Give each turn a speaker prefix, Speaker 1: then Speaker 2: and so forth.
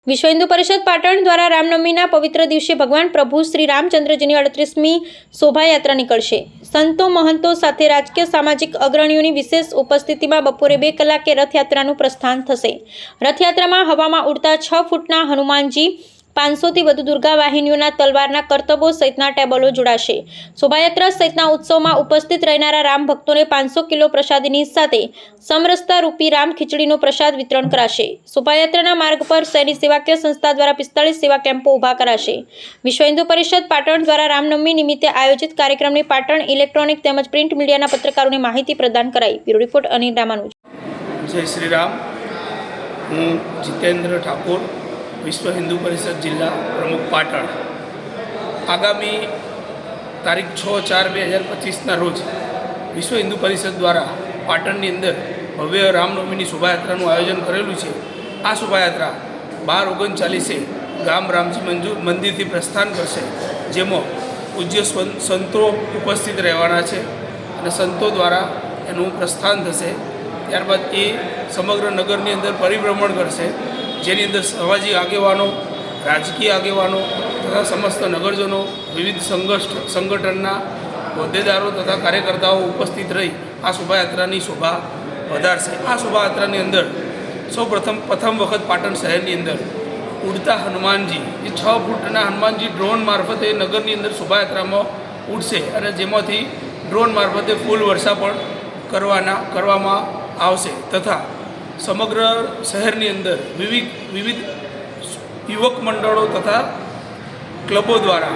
Speaker 1: વિશ્વ હિન્દુ પરિષદ પાટણ દ્વારા રામનવમીના પવિત્ર દિવસે ભગવાન પ્રભુ શ્રી રામચંદ્રજીની 38મી શોભાયાત્રા નીકળશે। સંતો મહંતો સાથે રાજકીય સામાજિક અગ્રણીઓની વિશેષ ઉપસ્થિતિમાં બપોરે 2 કલાકે રથયાત્રાનું પ્રસ્થાન થશે। રથયાત્રામાં હવામાં ઉડતા 6 ફૂટના હનુમાનજી, 500થી વધુ દુર્ગા વાહિનીઓના તલવારના કરતબો સહિતના ટેબલો જોડાશે। શોભાયાત્રા સહિતના ઉત્સવમાં ઉપસ્થિત રહેનારા રામ ભક્તોને 500 કિલો પ્રસાદીની સાથે સમરસતા રૂપી રામ ખીચડીનો પ્રસાદ વિતરણ કરાશે। શોભાયાત્રાના માર્ગ પર શહેરી સેવાકીય સંસ્થા દ્વારા 45 સેવા કેમ્પો ઊભા કરાશે। વિશ્વ હિન્દુ પરિષદ પાટણ દ્વારા રામનવમી નિમિત્તે આયોજિત કાર્યક્રમની પાટણ ઇલેક્ટ્રોનિક તેમજ પ્રિન્ટ મીડિયાના પત્રકારોને માહિતી પ્રદાન કરાઈ। Bureau report Anil Ramanuj.
Speaker 2: જય શ્રી રામ। હું જીતેન્દ્ર ઠાકોર, વિશ્વ હિન્દુ પરિષદ જિલ્લા પ્રમુખ પાટણ। આગામી તારીખ 6/4/2025ના રોજ વિશ્વ હિન્દુ પરિષદ દ્વારા પાટણની અંદર ભવ્ય રામનવમીની શોભાયાત્રાનું આયોજન કરેલું છે। આ શોભાયાત્રા 12:39 ગામ રામજી મંદિરથી પ્રસ્થાન કરશે, જેમાં પૂજ્ય સંતો ઉપસ્થિત રહેવાના છે અને સંતો દ્વારા એનું પ્રસ્થાન થશે। ત્યારબાદ એ સમગ્ર નગરની અંદર પરિભ્રમણ કરશે, જેની અંદર સામાજિક આગેવાનો, રાજકીય આગેવાનો તથા સમસ્ત નગરજનો, વિવિધ સંગઠનના હોદ્દેદારો તથા કાર્યકર્તાઓ ઉપસ્થિત રહી આ શોભાયાત્રાની શોભા વધારશે। આ શોભાયાત્રાની અંદર પ્રથમ વખત પાટણ શહેરની અંદર ઉડતા હનુમાનજી, એ 6 ફૂટના હનુમાનજી ડ્રોન મારફતે નગરની અંદર શોભાયાત્રામાં ઉડશે અને જેમાંથી ડ્રોન મારફતે ફૂલ વર્ષા પણ કરવામાં આવશે તથા સમગ્ર શહેરની અંદર વિવિધ યુવક મંડળો તથા ક્લબો દ્વારા